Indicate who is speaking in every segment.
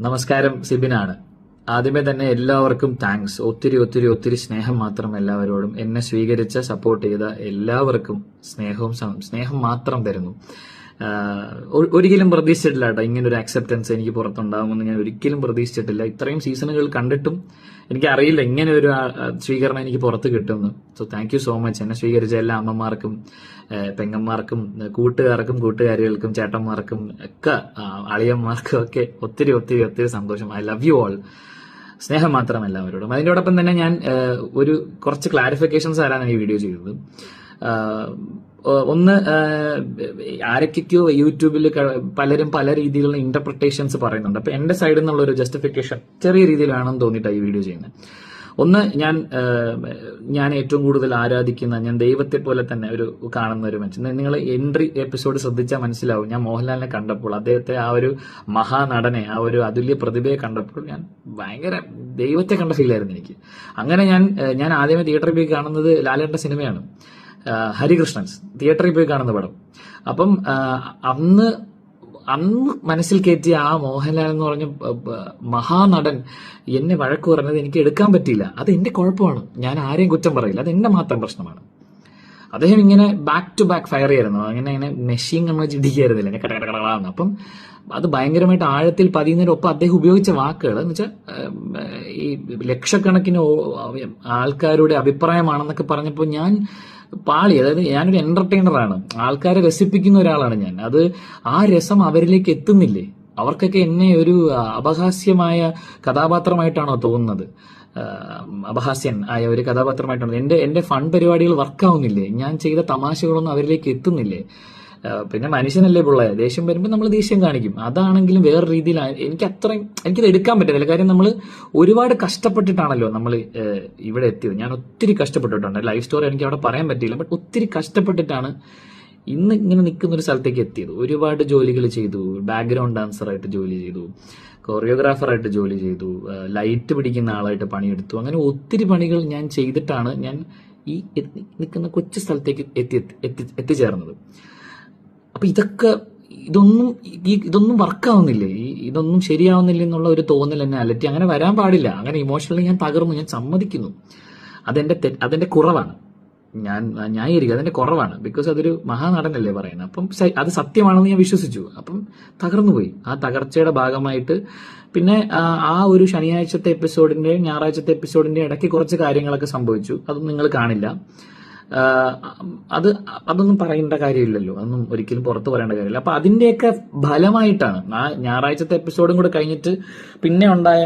Speaker 1: നമസ്കാരം, സിബിനാണ്. ആദ്യമേ തന്നെ എല്ലാവർക്കും താങ്ക്സ്. ഒത്തിരി ഒത്തിരി ഒത്തിരി സ്നേഹം മാത്രം എല്ലാവരോടും. എന്നെ സ്വീകരിച്ച സപ്പോർട്ട് ചെയ്ത എല്ലാവർക്കും സ്നേഹം മാത്രം തരുന്നു. ഒരിക്കലും പ്രതീക്ഷിച്ചിട്ടില്ല കേട്ടോ, ഇങ്ങനൊരു ആക്സെപ്റ്റൻസ് എനിക്ക് പുറത്തുണ്ടാകുമെന്ന് ഞാൻ ഒരിക്കലും പ്രതീക്ഷിച്ചിട്ടില്ല. ഇത്രയും സീസണുകൾ കണ്ടിട്ടും എനിക്കറിയില്ല ഇങ്ങനെ ഒരു സ്വീകരണം എനിക്ക് പുറത്ത് കിട്ടുമെന്ന്. So thank you so much. എന്നെ സ്വീകരിച്ച എല്ലാ അമ്മമാർക്കും, പെങ്ങന്മാർക്കും, കൂട്ടുകാർക്കും, കൂട്ടുകാരികൾക്കും, ചേട്ടന്മാർക്കും ഒക്കെ, അളിയന്മാർക്കും ഒക്കെ ഒത്തിരി ഒത്തിരി ഒത്തിരി സന്തോഷം. I love you all. സ്നേഹം മാത്രം എല്ലാവരോടും. അതിനോടൊപ്പം തന്നെ ഞാൻ കുറച്ച് ക്ലാരിഫിക്കേഷൻസ് തരാനാണ് ഈ വീഡിയോ ചെയ്തത്. ഒന്ന്, ആരൊക്കെയോ യൂട്യൂബിൽ പലരും പല രീതിയിലുള്ള ഇന്റർപ്രിട്ടേഷൻസ് പറയുന്നുണ്ട്. അപ്പൊ എന്റെ സൈഡിൽ നിന്നുള്ള ഒരു ജസ്റ്റിഫിക്കേഷൻ ചെറിയ രീതിയിൽ വേണമെന്ന് തോന്നിയിട്ടാണ് ഈ വീഡിയോ ചെയ്യുന്നത്. ഒന്ന്, ഞാൻ ഏറ്റവും കൂടുതൽ ആരാധിക്കുന്ന, ഞാൻ ദൈവത്തെ പോലെ തന്നെ ഒരു കാണുന്ന ഒരു മനുഷ്യൻ. നിങ്ങൾ എൻട്രി എപ്പിസോഡ് ശ്രദ്ധിച്ചാൽ മനസ്സിലാവും. ഞാൻ മോഹൻലാലിനെ കണ്ടപ്പോൾ, അദ്ദേഹത്തെ ആ ഒരു മഹാനടനെ, ആ ഒരു അതുല്യ പ്രതിഭയെ കണ്ടപ്പോൾ ഞാൻ ഭയങ്കര ദൈവത്തെ കണ്ട ഫീലായിരുന്നു എനിക്ക്. അങ്ങനെ ഞാൻ ആദ്യമേ തിയേറ്ററിൽ പോയി കാണുന്നത് ലാലേട്ടന്റെ സിനിമയാണ്, ഹരികൃഷ്ണൻസ്. തിയേറ്ററിൽ പോയി കാണുന്ന പടം. അപ്പം അന്ന് മനസ്സിൽ കയറ്റിയ ആ മോഹൻലാൽ എന്ന് പറഞ്ഞ മഹാനടൻ എന്നെ വഴക്ക് പറഞ്ഞത് എനിക്ക് എടുക്കാൻ പറ്റിയില്ല. അത് എന്റെ കുഴപ്പമാണ്. ഞാൻ ആരെയും കുറ്റം പറയില്ല. അത് എന്റെ മാത്രം പ്രശ്നമാണ്. അദ്ദേഹം ഇങ്ങനെ ബാക്ക് ടു ബാക്ക് ഫയർ ചെയ്യായിരുന്നു. അങ്ങനെ മെഷീൻ കണ്ണ് ചിന്തിക്കായിരുന്നില്ല, എന്നെ കടകടകളാന്ന്. അപ്പം അത് ഭയങ്കരമായിട്ട് ആഴത്തിൽ പതിയുന്നതിനൊപ്പം അദ്ദേഹം ഉപയോഗിച്ച വാക്കുകൾ എന്ന് വെച്ചാൽ ഈ ലക്ഷക്കണക്കിന് ആൾക്കാരുടെ അഭിപ്രായമാണെന്നൊക്കെ പറഞ്ഞപ്പോൾ ഞാൻ പാളി. അതായത് ഞാനൊരു എന്റർടൈനറാണ്, ആൾക്കാരെ രസിപ്പിക്കുന്ന ഒരാളാണ് ഞാൻ. അത് ആ രസം അവരിലേക്ക് എത്തുന്നില്ലേ? അവർക്കൊക്കെ എന്നെ ഒരു അപഹാസ്യമായ കഥാപാത്രമായിട്ടാണോ തോന്നുന്നത്? അപഹാസ്യൻ ആയ ഒരു കഥാപാത്രമായിട്ടാണ്. എന്റെ ഫൺ പരിപാടികൾ വർക്കാവുന്നില്ലേ? ഞാൻ ചെയ്ത തമാശകളൊന്നും അവരിലേക്ക് എത്തുന്നില്ലേ? പിന്നെ മനുഷ്യനല്ലേ പിള്ളേ, ദേഷ്യം വരുമ്പോൾ നമ്മൾ ദേഷ്യം കാണിക്കും. അതാണെങ്കിലും വേറെ രീതിയിൽ എനിക്കത് എടുക്കാൻ പറ്റുന്നില്ല. കാര്യം നമ്മൾ ഒരുപാട് കഷ്ടപ്പെട്ടിട്ടാണല്ലോ നമ്മൾ ഇവിടെ എത്തിയത്. ഞാൻ ഒത്തിരി കഷ്ടപ്പെട്ടിട്ടുണ്ട്. ലൈഫ് സ്റ്റോറി എനിക്ക് അവിടെ പറയാൻ പറ്റിയില്ല, ബട്ട് ഒത്തിരി കഷ്ടപ്പെട്ടിട്ടാണ് ഇന്ന് ഇങ്ങനെ നിൽക്കുന്ന ഒരു സ്ഥലത്തേക്ക് എത്തിയത്. ഒരുപാട് ജോലികൾ ചെയ്തു. ബാക്ക്ഗ്രൗണ്ട് ഡാൻസറായിട്ട് ജോലി ചെയ്തു, കൊറിയോഗ്രാഫറായിട്ട് ജോലി ചെയ്തു, ലൈറ്റ് പിടിക്കുന്ന ആളായിട്ട് പണിയെടുത്തു. അങ്ങനെ ഒത്തിരി പണികൾ ഞാൻ ചെയ്തിട്ടാണ് ഞാൻ ഈ നിൽക്കുന്ന കൊച്ചു സ്ഥലത്തേക്ക് എത്തിച്ചേർന്നത്. അപ്പൊ ഇതൊന്നും വർക്കാവുന്നില്ലേ? ഇതൊന്നും ശരിയാവുന്നില്ല എന്നുള്ള ഒരു തോന്നൽ എന്നെ അലറ്റി. അങ്ങനെ വരാൻ പാടില്ല. അങ്ങനെ ഇമോഷണലി ഞാൻ തകർന്നു. ഞാൻ സമ്മതിക്കുന്നു, അതെന്റെ കുറവാണ്. ഞാൻ ന്യായീകരിക്കുക, അതെന്റെ കുറവാണ്. ബിക്കോസ് അതൊരു മഹാനടനല്ലേ പറയുന്നത്. അപ്പം അത് സത്യമാണെന്ന് ഞാൻ വിശ്വസിച്ചു. അപ്പം തകർന്നുപോയി. ആ തകർച്ചയുടെ ഭാഗമായിട്ട് പിന്നെ ആ ഒരു ശനിയാഴ്ചത്തെ എപ്പിസോഡിന്റെ, ഞായറാഴ്ചത്തെ എപ്പിസോഡിന്റെ ഇടയ്ക്ക് കുറച്ച് കാര്യങ്ങളൊക്കെ സംഭവിച്ചു. അതൊന്നും നിങ്ങൾ കാണില്ല. അതൊന്നും പറയേണ്ട കാര്യമില്ലല്ലോ, അതൊന്നും ഒരിക്കലും പുറത്ത് പറയേണ്ട കാര്യമില്ല. അപ്പൊ അതിന്റെയൊക്കെ ഫലമായിട്ടാണ് ആ ഞായറാഴ്ചത്തെ എപ്പിസോഡും കൂടെ കഴിഞ്ഞിട്ട് പിന്നെ ഉണ്ടായ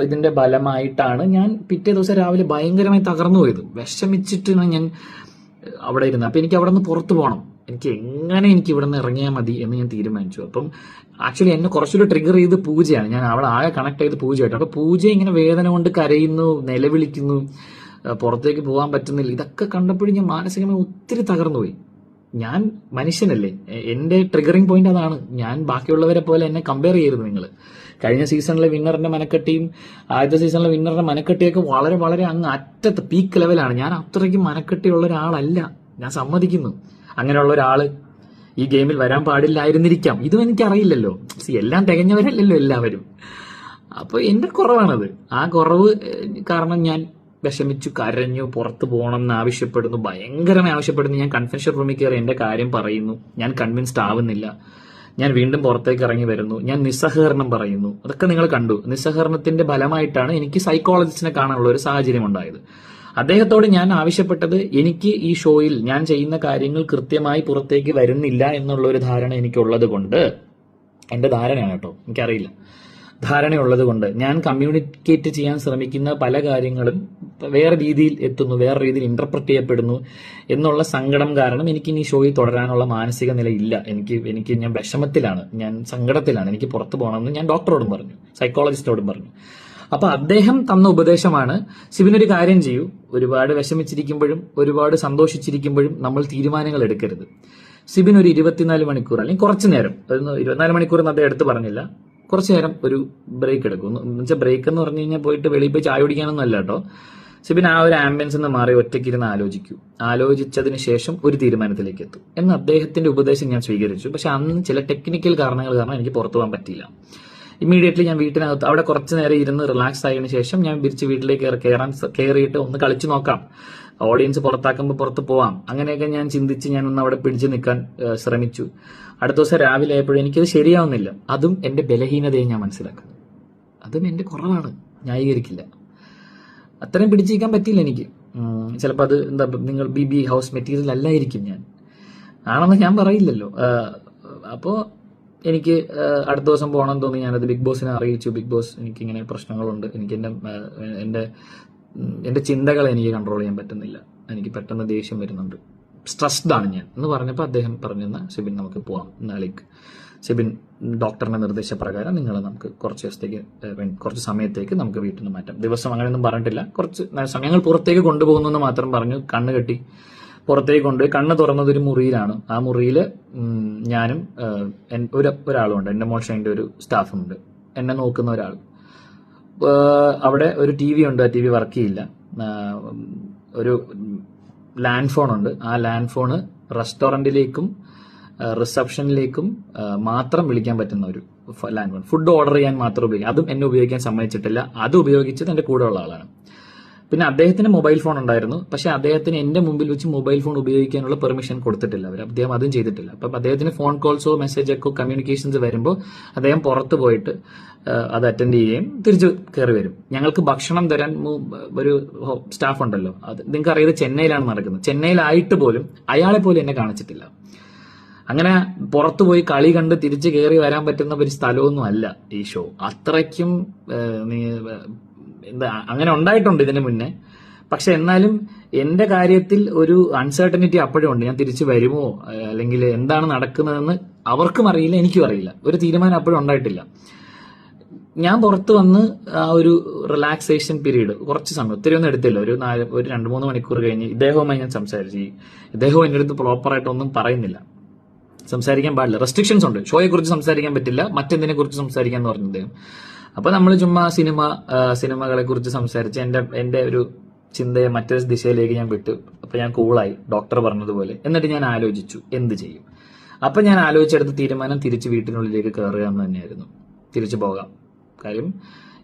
Speaker 1: ഇതിന്റെ ഫലമായിട്ടാണ് ഞാൻ പിറ്റേ ദിവസം രാവിലെ ഭയങ്കരമായി തകർന്നു പോയത്. വിഷമിച്ചിട്ടാണ് ഞാൻ അവിടെ ഇരുന്നത്. അപ്പൊ എനിക്ക് അവിടെ നിന്ന് പുറത്തു പോകണം. എനിക്ക് ഇവിടെ നിന്ന് ഇറങ്ങിയാൽ മതി എന്ന് ഞാൻ തീരുമാനിച്ചു. അപ്പം ആക്ച്വലി എന്നെ കുറച്ചുകൂടി ട്രിഗർ ചെയ്ത് പൂജയാണ്. ഞാൻ അവിടെ ആകെ കണക്ട് ചെയ്ത് പൂജയായിട്ട്. അപ്പൊ പൂജ ഇങ്ങനെ വേദന കൊണ്ട് കരയുന്നു, നിലവിളിക്കുന്നു, പുറത്തേക്ക് പോകാൻ പറ്റുന്നില്ല. ഇതൊക്കെ കണ്ടപ്പോഴും ഞാൻ മാനസികമായി ഒത്തിരി തകർന്നുപോയി. ഞാൻ മനുഷ്യനല്ലേ, എന്റെ ട്രിഗറിങ് പോയിന്റ് അതാണ്. ഞാൻ ബാക്കിയുള്ളവരെ പോലെ എന്നെ കമ്പയർ ചെയ്യരുത് നിങ്ങൾ. കഴിഞ്ഞ സീസണിലെ വിന്നറിന്റെ മനക്കെട്ടിയും ആദ്യത്തെ സീസണിലെ വിന്നറിന്റെ മനക്കെട്ടിയൊക്കെ വളരെ വളരെ അങ്ങ് അറ്റത്ത് പീക്ക് ലെവലാണ്. ഞാൻ അത്രയ്ക്ക് മനക്കെട്ടിയുള്ള ഒരാളല്ല, ഞാൻ സമ്മതിക്കുന്നു. അങ്ങനെയുള്ള ഒരാള് ഈ ഗെയിമിൽ വരാൻ പാടില്ലായിരുന്നിരിക്കാം. ഇതും എനിക്കറിയില്ലല്ലോ. എല്ലാം തികഞ്ഞവരല്ലല്ലോ എല്ലാവരും. അപ്പൊ എന്റെ കുറവാണത്. ആ കുറവ് കാരണം ഞാൻ വിഷമിച്ചു, കരഞ്ഞു, പുറത്ത് പോകണം എന്ന് ആവശ്യപ്പെടുന്നു, ഭയങ്കരമായി ആവശ്യപ്പെടുന്നു. ഞാൻ കൺവെൻഷൻ റൂമിൽ കയറി എന്റെ കാര്യം പറയുന്നു. ഞാൻ കൺവിൻസ്ഡ് ആവുന്നില്ല. ഞാൻ വീണ്ടും പുറത്തേക്ക് ഇറങ്ങി വരുന്നു. ഞാൻ നിസ്സഹകരണം പറയുന്നു. അതൊക്കെ നിങ്ങൾ കണ്ടു. നിസ്സഹകരണത്തിന്റെ ഫലമായിട്ടാണ് എനിക്ക് സൈക്കോളജിസ്റ്റിനെ കാണാനുള്ള ഒരു സാഹചര്യം ഉണ്ടായത്. അദ്ദേഹത്തോട് ഞാൻ ആവശ്യപ്പെട്ടത്, എനിക്ക് ഈ ഷോയിൽ ഞാൻ ചെയ്യുന്ന കാര്യങ്ങൾ കൃത്യമായി പുറത്തേക്ക് വരുന്നില്ല എന്നുള്ള ഒരു ധാരണ എനിക്കുള്ളത് കൊണ്ട്, എന്റെ ധാരണയാണ് കേട്ടോ, എനിക്കറിയില്ല, ധാരണയുള്ളത് കൊണ്ട് ഞാൻ കമ്മ്യൂണിക്കേറ്റ് ചെയ്യാൻ ശ്രമിക്കുന്ന പല കാര്യങ്ങളും വേറെ രീതിയിൽ എത്തുന്നു, വേറെ രീതിയിൽ ഇന്റർപ്രറ്റ് ചെയ്യപ്പെടുന്നു എന്നുള്ള സങ്കടം കാരണം എനിക്ക് ഇനി ഷോയിൽ തുടരാനുള്ള മാനസിക നില ഇല്ല. ഞാൻ വിഷമത്തിലാണ്, ഞാൻ സങ്കടത്തിലാണ്, എനിക്ക് പുറത്തു പോകണമെന്ന് ഞാൻ ഡോക്ടറോടും പറഞ്ഞു, സൈക്കോളജിസ്റ്റോടും പറഞ്ഞു. അപ്പൊ അദ്ദേഹം തന്ന ഉപദേശമാണ്, സിബിനൊരു കാര്യം ചെയ്യൂ, ഒരുപാട് വിഷമിച്ചിരിക്കുമ്പോഴും ഒരുപാട് സന്തോഷിച്ചിരിക്കുമ്പോഴും നമ്മൾ തീരുമാനങ്ങൾ എടുക്കരുത്. സിബിൻ ഒരു 24 മണിക്കൂർ അല്ലെങ്കിൽ കുറച്ചു നേരം, 24 മണിക്കൂർ എന്ന് അദ്ദേഹം എടുത്ത് പറഞ്ഞില്ല, കുറച്ചു നേരം ഒരു ബ്രേക്ക് എടുക്കും. എന്നുവെച്ചാൽ ബ്രേക്ക് എന്ന് പറഞ്ഞു കഴിഞ്ഞാൽ പോയിട്ട് വെളിയിൽ പോയി ചായ കുടിക്കാനൊന്നും അല്ല കേട്ടോ. സിബിൻ ആ ഒരു ആംബിയൻസ് നിന്ന് മാറി ഒറ്റയ്ക്കിരുന്ന് ആലോചിച്ചതിന് ശേഷം ഒരു തീരുമാനത്തിലേക്ക് എത്തും എന്ന് അദ്ദേഹത്തിന്റെ ഉപദേശം ഞാൻ സ്വീകരിച്ചു. പക്ഷെ അന്ന് ചില ടെക്നിക്കൽ കാരണങ്ങൾ കാരണം എനിക്ക് പുറത്തു പോകാൻ പറ്റിയില്ല. ഇമ്മീഡിയറ്റ്ലി ഞാൻ വീട്ടിനകത്ത് അവിടെ കുറച്ച് നേരം ഇരുന്ന് റിലാക്സ് ആയതിനു ശേഷം ഞാൻ തിരിച്ച് വീട്ടിലേക്ക് കയറിയിട്ട് ഒന്ന് കളിച്ചു നോക്കാം, ഓഡിയൻസ് പുറത്താക്കുമ്പോൾ പുറത്ത് പോവാം, അങ്ങനെയൊക്കെ ഞാൻ ചിന്തിച്ച് ഞാൻ ഒന്ന് അവിടെ പിടിച്ചു നിൽക്കാൻ ശ്രമിച്ചു. അടുത്ത ദിവസം രാവിലെ ആയപ്പോഴും എനിക്കത് ശരിയാവുന്നില്ല. അതും എന്റെ ബലഹീനതയെ ഞാൻ മനസ്സിലാക്കുന്നു. അതും എന്റെ കുറവാണ്, ന്യായീകരിക്കില്ല. അത്രയും പിടിച്ചിരിക്കാൻ പറ്റിയില്ല എനിക്ക്. ചിലപ്പോൾ അത് എന്താ, നിങ്ങൾ ബി ഹൗസ് മെറ്റീരിയൽ അല്ലായിരിക്കും, ഞാൻ ആണെന്ന് ഞാൻ പറയില്ലല്ലോ. അപ്പോൾ എനിക്ക് അടുത്ത ദിവസം പോകണം തോന്നി. ഞാനത് ബിഗ് ബോസിനെ അറിയിച്ചു. ബിഗ് ബോസ്, എനിക്കിങ്ങനെ പ്രശ്നങ്ങളുണ്ട്, എനിക്ക് എന്റെ ചിന്തകളെ എനിക്ക് കൺട്രോൾ ചെയ്യാൻ പറ്റുന്നില്ല, എനിക്ക് പെട്ടെന്ന് ദേഷ്യം വരുന്നുണ്ട്, സ്ട്രെസ്ഡ് ആണ് ഞാൻ എന്ന് പറഞ്ഞപ്പോൾ അദ്ദേഹം പറഞ്ഞെന്ന ഷിബിൻ നമുക്ക് പോവാം, നാളേക്ക് ഷിബിൻ ഡോക്ടറിന്റെ നിർദ്ദേശപ്രകാരം നിങ്ങൾ നമുക്ക് കുറച്ച് സമയത്തേക്ക് നമുക്ക് വീട്ടിൽ നിന്ന് മാറ്റാം. ദിവസം അങ്ങനെയൊന്നും പറഞ്ഞിട്ടില്ല, കുറച്ച് സമയങ്ങൾ പുറത്തേക്ക് കൊണ്ടുപോകുന്നു എന്ന് മാത്രം പറഞ്ഞു. കണ്ണ് കെട്ടി പുറത്തേക്ക് കൊണ്ടുപോയി. കണ്ണ് തുറന്നത് ഒരു മുറിയിലാണ്. ആ മുറിയിൽ ഞാനും ഒരാളുണ്ട്, എന്റെ മോശയുടെ ഒരു സ്റ്റാഫുണ്ട്, എന്നെ നോക്കുന്ന ഒരാൾ. അവിടെ ഒരു TV ഉണ്ട്, ആ TV വർക്ക് ചെയ്യില്ല. ഒരു ലാൻഡ് ഫോൺ ഉണ്ട്, ആ ലാൻഡ് ഫോണ് റെസ്റ്റോറന്റിലേക്കും റിസപ്ഷനിലേക്കും മാത്രം വിളിക്കാൻ പറ്റുന്ന ഒരു ലാൻഡ് ഫോൺ. ഫുഡ് ഓർഡർ ചെയ്യാൻ മാത്രം ഉപയോഗിക്കാം. അതും എന്നെ ഉപയോഗിക്കാൻ സമ്മതിച്ചിട്ടില്ല. അത് ഉപയോഗിച്ചത് എന്റെ കൂടെ ഉള്ള ആളാണ്. പിന്നെ അദ്ദേഹത്തിന് മൊബൈൽ ഫോൺ ഉണ്ടായിരുന്നു, പക്ഷെ അദ്ദേഹത്തിന് എന്റെ മുമ്പിൽ വെച്ച് മൊബൈൽ ഫോൺ ഉപയോഗിക്കാനുള്ള പെർമിഷൻ കൊടുത്തിട്ടില്ല അവർ. അദ്ദേഹം അതും ചെയ്തിട്ടില്ല. അപ്പം അദ്ദേഹത്തിന് ഫോൺ കോൾസോ മെസ്സേജൊക്കെ കമ്മ്യൂണിക്കേഷൻസ് വരുമ്പോൾ അദ്ദേഹം പുറത്ത് പോയിട്ട് അത് അറ്റൻഡ് ചെയ്യുകയും തിരിച്ചു കയറി വരും. ഞങ്ങൾക്ക് ഭക്ഷണം തരാൻ ഒരു സ്റ്റാഫ് ഉണ്ടല്ലോ, അത് നിങ്ങൾക്ക് അറിയാതെ ചെന്നൈയിലാണ് നടക്കുന്നത്. ചെന്നൈയിലായിട്ട് പോലും അയാളെ പോലും എന്നെ കാണിച്ചിട്ടില്ല. അങ്ങനെ പുറത്തു പോയി കളി കണ്ട് തിരിച്ചു കയറി വരാൻ പറ്റുന്ന ഒരു സ്ഥലമൊന്നും അല്ല ഈ ഷോ. അത്രയ്ക്കും എന്താ, അങ്ങനെ ഉണ്ടായിട്ടുണ്ട് ഇതിനു മുന്നേ. പക്ഷെ എന്നാലും എന്റെ കാര്യത്തിൽ ഒരു അൺസർട്ടനിറ്റി അപ്പോഴും ഉണ്ട്. ഞാൻ തിരിച്ചു വരുമോ, അല്ലെങ്കിൽ എന്താണ് നടക്കുന്നതെന്ന് അവർക്കും അറിയില്ല, എനിക്കും അറിയില്ല. ഒരു തീരുമാനം അപ്പോഴും ഉണ്ടായിട്ടില്ല. ഞാൻ പുറത്ത് വന്ന് ആ ഒരു റിലാക്സേഷൻ പീരീഡ് കുറച്ച് സമയം, ഒത്തിരി ഒന്നും എടുത്തില്ല, ഒരു 2-3 മണിക്കൂർ കഴിഞ്ഞ് ഇദ്ദേഹവുമായി ഞാൻ സംസാരിച്ചു. ഇദ്ദേഹവും എൻ്റെ അടുത്ത് പ്രോപ്പറായിട്ട് ഒന്നും പറയുന്നില്ല, സംസാരിക്കാൻ പാടില്ല, റെസ്ട്രിക്ഷൻസ് ഉണ്ട്, ഷോയെ കുറിച്ച് സംസാരിക്കാൻ പറ്റില്ല, മറ്റെന്തിനെ കുറിച്ച് സംസാരിക്കാൻ എന്ന് പറഞ്ഞു അദ്ദേഹം. അപ്പൊ നമ്മൾ ചുമ്മാ സിനിമകളെ കുറിച്ച് സംസാരിച്ച് എന്റെ ഒരു ചിന്തയെ മറ്റൊരു ദിശയിലേക്ക് ഞാൻ വിട്ടു. അപ്പൊ ഞാൻ കൂളായി, ഡോക്ടർ പറഞ്ഞതുപോലെ. എന്നിട്ട് ഞാൻ ആലോചിച്ചു എന്ത് ചെയ്യും. അപ്പൊ ഞാൻ ആലോചിച്ചെടുത്ത തീരുമാനം തിരിച്ച് വീട്ടിനുള്ളിലേക്ക് കയറുക എന്ന് തന്നെയായിരുന്നു. തിരിച്ചു പോകാം, കാര്യം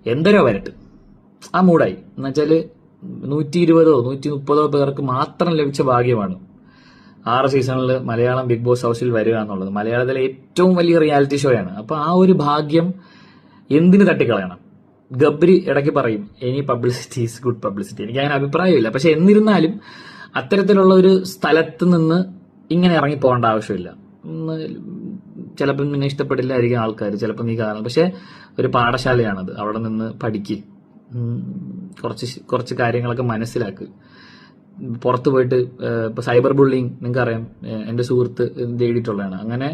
Speaker 1: എന്തരോ വരട്ടെ, ആ മൂടായി. എന്നുവെച്ചാല് 120-130 പേർക്ക് മാത്രം ലഭിച്ച ഭാഗ്യമാണ് 6 സീസണിൽ മലയാളം ബിഗ് ബോസ് ഹൗസിൽ വരിക എന്നുള്ളത്. മലയാളത്തിലെ ഏറ്റവും വലിയ റിയാലിറ്റി ഷോയാണ്. അപ്പൊ ആ ഒരു ഭാഗ്യം എന്തിനു തട്ടിക്കളയണം? ഗബ്രി ഇടയ്ക്ക് പറയും any publicity is good publicity. എനിക്ക് അങ്ങനെ അഭിപ്രായമില്ല. പക്ഷെ എന്നിരുന്നാലും അത്തരത്തിലുള്ള ഒരു സ്ഥലത്ത് നിന്ന് ഇങ്ങനെ ഇറങ്ങി പോകേണ്ട ആവശ്യമില്ല. ചിലപ്പോൾ നിന്നെ ഇഷ്ടപ്പെടില്ലായിരിക്കും ആൾക്കാർ, ചിലപ്പോൾ നീ കാരണം. പക്ഷെ ഒരു പാഠശാലയാണത്, അവിടെ നിന്ന് പഠിക്ക്, കുറച്ച് കാര്യങ്ങളൊക്കെ മനസ്സിലാക്ക്. പുറത്ത് പോയിട്ട് ഇപ്പൊ സൈബർ ബുള്ളിങ് നിങ്ങൾക്കറിയാം, എന്റെ സുഹൃത്ത് നേടിയിട്ടുള്ളതാണ്. അങ്ങനെ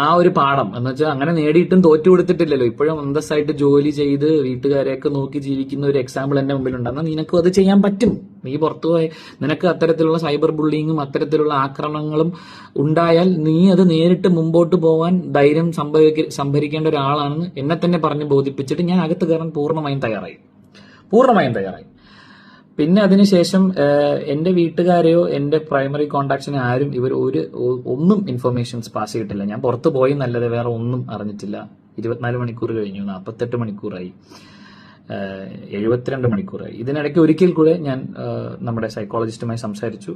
Speaker 1: ആ ഒരു പാഠം എന്ന് വെച്ചാൽ അങ്ങനെ നേടിയിട്ടും തോറ്റു കൊടുത്തിട്ടില്ലല്ലോ. ഇപ്പോഴും അന്തസ്സായിട്ട് ജോലി ചെയ്ത് വീട്ടുകാരെയൊക്കെ നോക്കി ജീവിക്കുന്ന ഒരു എക്സാമ്പിൾ എന്റെ മുമ്പിലുണ്ട്. എന്നാൽ നിനക്കും അത് ചെയ്യാൻ പറ്റും. നീ പുറത്തുപോയി നിനക്ക് അത്തരത്തിലുള്ള സൈബർ ബുള്ളിങ്ങും അത്തരത്തിലുള്ള ആക്രമണങ്ങളും ഉണ്ടായാൽ നീ അത് നേരിട്ട് മുമ്പോട്ട് പോവാൻ ധൈര്യം സംഭരിക്കേണ്ട ഒരാളാണെന്ന് എന്നെ തന്നെ പറഞ്ഞ് ബോധിപ്പിച്ചിട്ട് ഞാൻ അകത്ത് കയറാൻ പൂർണ്ണമായും തയ്യാറായി. പിന്നെ അതിനുശേഷം എന്റെ വീട്ടുകാരെയോ എന്റെ പ്രൈമറി കോണ്ടാക്ട്സിനെ ആരും ഒന്നും ഇൻഫർമേഷൻസ് പാസ് ചെയ്തിട്ടില്ല. ഞാൻ പുറത്തു പോയി നല്ലത് വേറെ ഒന്നും അറിഞ്ഞിട്ടില്ല. 24 മണിക്കൂർ കഴിഞ്ഞു, 48 മണിക്കൂറായി, 72 മണിക്കൂറായി. ഇതിനിടയ്ക്ക് ഒരിക്കൽ കൂടെ ഞാൻ നമ്മുടെ സൈക്കോളജിസ്റ്റുമായി സംസാരിച്ചു.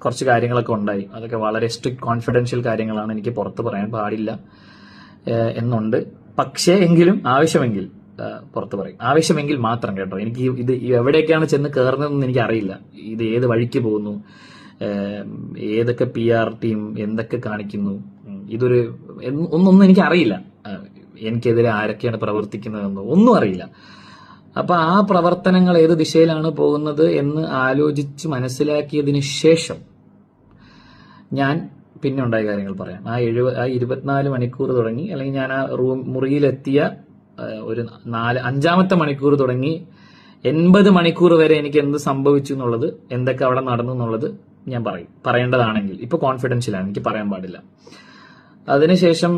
Speaker 1: കുറച്ച് കാര്യങ്ങളൊക്കെ ഉണ്ടായി. അതൊക്കെ വളരെ സ്ട്രിക്ട് കോൺഫിഡൻഷ്യൽ കാര്യങ്ങളാണ്, എനിക്ക് പുറത്ത് പറയാൻ പാടില്ല എന്നുണ്ട്. പക്ഷേ എങ്കിലും ആവശ്യമെങ്കിൽ പുറത്ത് പറയും, ആവശ്യമെങ്കിൽ മാത്രം കേട്ടോ. എനിക്ക് ഇത് എവിടേക്കാണ് ചെന്ന് കയറുന്നതെന്ന് എനിക്ക് അറിയില്ല. ഇത് ഏത് വഴിക്ക് പോകുന്നു, ഏതൊക്കെ PR ടീം എന്തൊക്കെ കാണിക്കുന്നു, ഒന്നും എനിക്ക് അറിയില്ല. എനിക്കെതിരെ ആരൊക്കെയാണ് പ്രവർത്തിക്കുന്നതെന്നോ ഒന്നും അറിയില്ല. അപ്പൊ ആ പ്രവർത്തനങ്ങൾ ഏത് ദിശയിലാണ് പോകുന്നത് എന്ന് ആലോചിച്ച് മനസ്സിലാക്കിയതിന് ശേഷം ഞാൻ പിന്നെ ഉണ്ടായ കാര്യങ്ങൾ പറയാം. ആ 24 മണിക്കൂർ തുടങ്ങി, അല്ലെങ്കിൽ ഞാൻ ആ മുറിയിലെത്തിയ ഒരു 5-ാമത്തെ മണിക്കൂർ തുടങ്ങി 80 മണിക്കൂർ വരെ എനിക്ക് എന്ത് സംഭവിച്ചു എന്നുള്ളത്, എന്തൊക്കെ അവിടെ നടന്നു എന്നുള്ളത് ഞാൻ പറയേണ്ടതാണെങ്കിൽ. ഇപ്പൊ കോൺഫിഡൻഷ്യലാണ്, എനിക്ക് പറയാൻ പാടില്ല. അതിനുശേഷം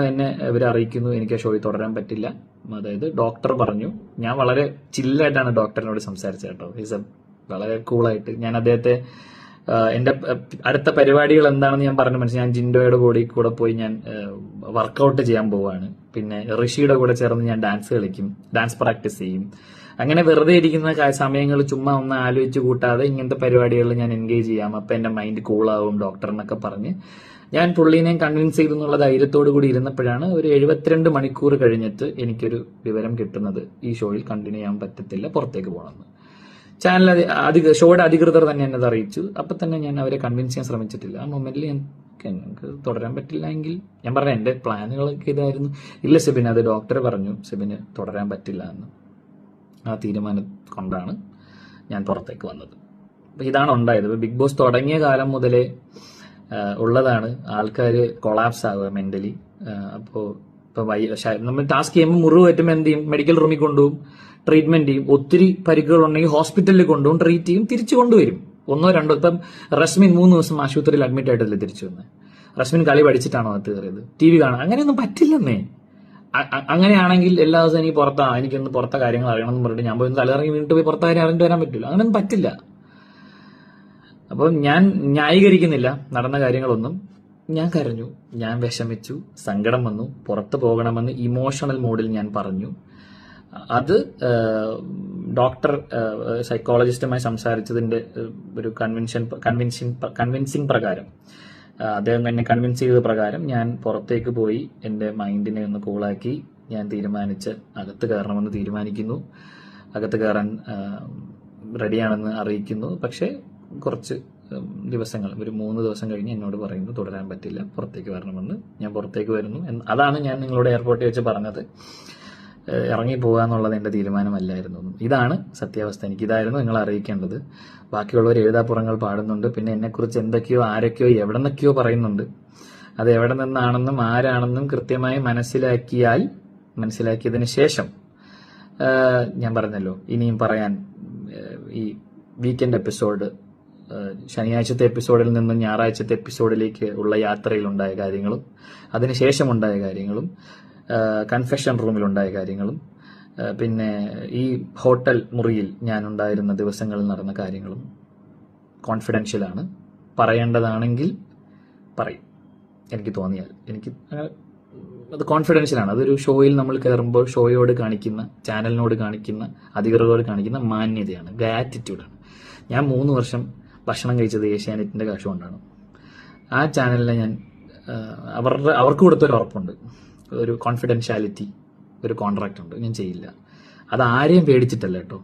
Speaker 1: എന്നെ ഇവരെ അറിയിക്കുന്നു എനിക്ക് ഷോയിൽ തുടരാൻ പറ്റില്ല. അതായത് ഡോക്ടർ പറഞ്ഞു. ഞാൻ വളരെ ചില്ലായിട്ടാണ് ഡോക്ടറിനോട് സംസാരിച്ചത് കേട്ടോ. വളരെ കൂളായിട്ട് ഞാൻ അദ്ദേഹത്തെ എന്റെ അടുത്ത പരിപാടികൾ എന്താണെന്ന് ഞാൻ പറഞ്ഞു മനസ്സിലായി. ഞാൻ ജിൻഡോയുടെ കൂടെ പോയി ഞാൻ വർക്കൗട്ട് ചെയ്യാൻ പോവാണ്. പിന്നെ ഋഷിയുടെ കൂടെ ചേർന്ന് ഞാൻ ഡാൻസ് കളിക്കും, ഡാൻസ് പ്രാക്ടീസ് ചെയ്യും. അങ്ങനെ വെറുതെ ഇരിക്കുന്ന സമയങ്ങൾ ചുമ്മാ ഒന്ന് ആലോചിച്ച് കൂട്ടാതെ ഇങ്ങനത്തെ പരിപാടികളിൽ ഞാൻ എൻഗേജ് ചെയ്യാം. അപ്പൊ എന്റെ മൈൻഡ് കൂളാവും ഡോക്ടർ എന്നൊക്കെ പറഞ്ഞ് ഞാൻ പുള്ളീനെ കൺവിൻസ് ചെയ്തെന്നുള്ള ധൈര്യത്തോടു കൂടി ഇരുന്നപ്പോഴാണ് ഒരു 72 മണിക്കൂർ കഴിഞ്ഞിട്ട് എനിക്കൊരു വിവരം കിട്ടുന്നത്, ഈ ഷോയിൽ കണ്ടിന്യൂ ചെയ്യാൻ പറ്റത്തില്ല, പുറത്തേക്ക് പോകണമെന്ന്. ചാനൽ ഷോയുടെ അധികൃതർ തന്നെ എന്നത് അറിയിച്ചു. അപ്പൊ തന്നെ ഞാൻ അവരെ കൺവിൻസ് ചെയ്യാൻ ശ്രമിച്ചിട്ടില്ല. ആ മൊമെന്റിൽ എനിക്ക് തുടരാൻ പറ്റില്ല എങ്കിൽ ഞാൻ പറഞ്ഞ എന്റെ പ്ലാനുകളൊക്കെ ഇതായിരുന്നു. ഇല്ല സെബിൻ, അത് ഡോക്ടർ പറഞ്ഞു സെബിന് തുടരാൻ പറ്റില്ല എന്ന്. ആ തീരുമാനം കൊണ്ടാണ് ഞാൻ പുറത്തേക്ക് വന്നത്. അപ്പൊ ഇതാണ് ഉണ്ടായത്. ബിഗ് ബോസ് തുടങ്ങിയ കാലം മുതലേ ഉള്ളതാണ് ആൾക്കാർ കൊളാപ്സ് ആവുക മെന്റലി. അപ്പോൾ നമ്മൾ ടാസ്ക് ചെയ്യുമ്പോൾ മുറിവ് പറ്റുമ്പോൾ എന്ത് ചെയ്യും? മെഡിക്കൽ റൂമിൽ കൊണ്ടുപോകും, ട്രീറ്റ്മെന്റ് ചെയ്യും. ഒത്തിരി പരിക്കുകൾ ഉണ്ടെങ്കിൽ ഹോസ്പിറ്റലിൽ കൊണ്ടുപോകും, ട്രീറ്റ് ചെയ്യും, തിരിച്ചു കൊണ്ടുവരും. 1 2 ഇപ്പം റസ്മിൻ 3 ദിവസം ആശുപത്രിയിൽ അഡ്മിറ്റ് ആയിട്ടല്ലേ തിരിച്ചു വന്നത്. റസ്മിൻ കളി പഠിച്ചിട്ടാണോ അത് കയറിയത്? TV കാണാം? അങ്ങനെയൊന്നും പറ്റില്ലെന്നേ. അങ്ങനെയാണെങ്കിൽ എല്ലാ ദിവസവും എനിക്ക് എനിക്കൊന്ന് പുറത്തെ കാര്യങ്ങൾ അറിയണമെന്ന് പറഞ്ഞിട്ട് ഞാൻ പോയി തലയിറങ്ങി വീണിട്ട് പോയി പുറത്തെ കാര്യം അറിഞ്ഞിട്ട് വരാൻ പറ്റില്ല. അങ്ങനെയൊന്നും പറ്റില്ല. അപ്പോൾ ഞാൻ ന്യായീകരിക്കുന്നില്ല നടന്ന കാര്യങ്ങളൊന്നും. ഞാൻ കരഞ്ഞു, ഞാൻ വിഷമിച്ചു, സങ്കടം വന്നു, പുറത്തു പോകണമെന്ന് ഇമോഷണൽ മോഡിൽ ഞാൻ പറഞ്ഞു. അത് ഡോക്ടർ സൈക്കോളജിസ്റ്റുമായി സംസാരിച്ചതിന്റെ ഒരു കൺവിൻസിങ് പ്രകാരം, അദ്ദേഹം എന്നെ കൺവിൻസ് ചെയ്ത പ്രകാരം ഞാൻ പുറത്തേക്ക് പോയി എന്റെ മൈൻഡിനെ ഒന്ന് കൂളാക്കി ഞാൻ തീരുമാനിച്ച് അകത്ത് കയറണമെന്ന് തീരുമാനിക്കുന്നു. അകത്ത് കയറാൻ റെഡിയാണെന്ന് അറിയിക്കുന്നു. പക്ഷേ കുറച്ച് ദിവസങ്ങൾ, ഒരു 3 ദിവസം കഴിഞ്ഞ് എന്നോട് പറയുന്നു തുടരാൻ പറ്റില്ല, പുറത്തേക്ക് വരണമെന്ന്. ഞാൻ പുറത്തേക്ക് വരുന്നു. അതാണ് ഞാൻ നിങ്ങളോട് എയർപോർട്ടിൽ വെച്ച് പറഞ്ഞത്. ഇറങ്ങി പോകുക എന്നുള്ളത് എന്റെ തീരുമാനമല്ലായിരുന്നു. ഇതാണ് സത്യാവസ്ഥ. എനിക്കിതായിരുന്നു നിങ്ങളെ അറിയിക്കേണ്ടത്. ബാക്കിയുള്ളവർ എഴുതാപ്പുറങ്ങൾ പാടുന്നുണ്ട്. പിന്നെ എന്നെക്കുറിച്ച് എന്തൊക്കെയോ ആരൊക്കെയോ എവിടെ നിന്നൊക്കെയോ പറയുന്നുണ്ട്. അത് എവിടെ നിന്നാണെന്നും ആരാണെന്നും കൃത്യമായി മനസ്സിലാക്കിയതിന് ശേഷം ഞാൻ പറഞ്ഞല്ലോ ഇനിയും പറയാൻ ഈ വീക്കെൻഡ് എപ്പിസോഡ്, ശനിയാഴ്ചത്തെ എപ്പിസോഡിൽ നിന്നും ഞായറാഴ്ചത്തെ എപ്പിസോഡിലേക്ക് ഉള്ള യാത്രയിലുണ്ടായ കാര്യങ്ങളും അതിനുശേഷം ഉണ്ടായ കാര്യങ്ങളും കൺഫെഷൻ റൂമിലുണ്ടായ കാര്യങ്ങളും പിന്നെ ഈ ഹോട്ടൽ മുറിയിൽ ഞാനുണ്ടായിരുന്ന ദിവസങ്ങളിൽ നടന്ന കാര്യങ്ങളും കോൺഫിഡൻഷ്യലാണ്. പറയേണ്ടതാണെങ്കിൽ പറയും, എനിക്ക് തോന്നിയാൽ. എനിക്ക് അത് കോൺഫിഡൻഷ്യലാണ്. അതൊരു ഷോയിൽ നമ്മൾ കയറുമ്പോൾ ഷോയോട് കാണിക്കുന്ന, ചാനലിനോട് കാണിക്കുന്ന, അധികൃതരോട് കാണിക്കുന്ന മാന്യതയാണ്, ഗ്രാറ്റിറ്റ്യൂഡാണ്. ഞാൻ 3 വർഷം ഭക്ഷണം കഴിച്ചത് ഏഷ്യാനെറ്റിന്റെ കാശ് കൊണ്ടാണ്. ആ ചാനലിനെ ഞാൻ അവർക്ക് കൊടുത്തൊരു ഉറപ്പുണ്ട്, ഒരു കോൺഫിഡൻഷ്യാലിറ്റി, ഒരു കോൺട്രാക്ട് ഉണ്ട്, ഞാൻ ചെയ്യില്ല. അത് ആരെയും പേടിച്ചിട്ടല്ല കേട്ടോ,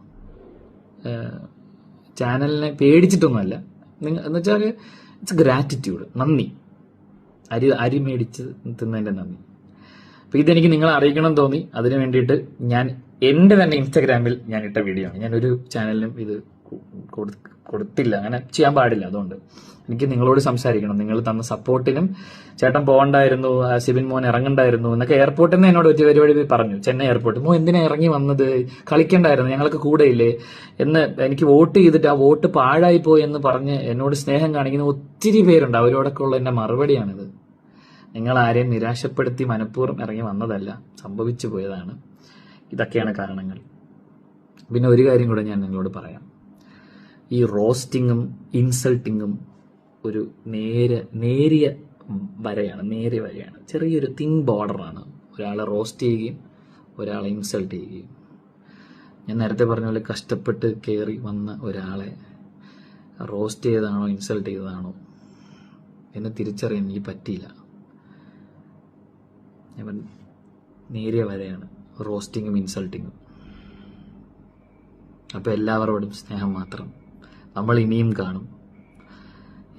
Speaker 1: ചാനലിനെ പേടിച്ചിട്ടൊന്നുമല്ല. എന്ന് വെച്ചാൽ ഇറ്റ്സ് ഗ്രാറ്റിറ്റ്യൂഡ്, നന്ദി, അരി മേടിച്ച് തിന്നതിന്റെ നന്ദി. അപ്പൊ ഇതെനിക്ക് നിങ്ങളെ അറിയിക്കണം തോന്നി. അതിനു വേണ്ടിയിട്ട് ഞാൻ എന്റെ തന്നെ ഇൻസ്റ്റാഗ്രാമിൽ ഞാൻ ഇട്ട വീഡിയോ ആണ്. ഞാനൊരു ചാനലിനും ഇത് കൊടുത്തില്ല, അങ്ങനെ ചെയ്യാൻ പാടില്ല. അതുകൊണ്ട് എനിക്ക് നിങ്ങളോട് സംസാരിക്കണം. നിങ്ങൾ തന്ന സപ്പോർട്ടിനും, ചേട്ടൻ പോകണ്ടായിരുന്നു, സിബിൻ മോൻ ഇറങ്ങണ്ടായിരുന്നു എന്നൊക്കെ എയർപോർട്ടിൽ നിന്ന് എന്നോട് ഒരു പരിപാടി പറഞ്ഞു, ചെന്നൈ എയർപോർട്ട്. എന്തിനാ ഇറങ്ങി വന്നത്, കളിക്കണ്ടായിരുന്നു, ഞങ്ങൾക്ക് കൂടെയില്ലേ എന്ന് എനിക്ക് വോട്ട് ചെയ്തിട്ട് ആ വോട്ട് പാഴായി പോയി എന്ന് പറഞ്ഞ് എന്നോട് സ്നേഹം കാണിക്കുന്ന ഒത്തിരി പേരുണ്ട്. അവരോടൊക്കെ ഉള്ള എന്റെ മറുപടിയാണിത്. നിങ്ങൾ ആരെയും നിരാശപ്പെടുത്തി മനഃപൂർവ്വം ഇറങ്ങി വന്നതല്ല, സംഭവിച്ചു പോയതാണ്. ഇതൊക്കെയാണ് കാരണങ്ങൾ. പിന്നെ ഒരു കാര്യം കൂടെ ഞാൻ നിങ്ങളോട് പറയാം. ഈ റോസ്റ്റിങ്ങും ഇൻസൾട്ടിങ്ങും ഒരു നേരിയ വരയാണ്, ചെറിയൊരു തിൻ ബോർഡറാണ്. ഒരാളെ റോസ്റ്റ് ചെയ്യുകയും ഒരാളെ ഇൻസൾട്ട് ചെയ്യുകയും. ഞാൻ നേരത്തെ പറഞ്ഞ പോലെ കഷ്ടപ്പെട്ട് കയറി വന്ന ഒരാളെ റോസ്റ്റ് ചെയ്തതാണോ ഇൻസൾട്ട് ചെയ്തതാണോ എന്ന് തിരിച്ചറിയാൻ എനിക്ക് പറ്റിയില്ല. നേരിയ വരയാണ് റോസ്റ്റിങ്ങും ഇൻസൾട്ടിങ്ങും. അപ്പോൾ എല്ലാവരോടും സ്നേഹം മാത്രം. നമ്മൾ ഇനിയും കാണും,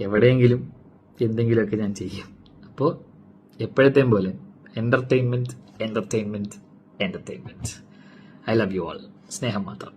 Speaker 1: എവിടെയെങ്കിലും എന്തെങ്കിലുമൊക്കെ ഞാൻ ചെയ്യും. അപ്പോൾ എപ്പോഴത്തെയും പോലെ entertainment. I love you all. സ്നേഹം മാത്രം.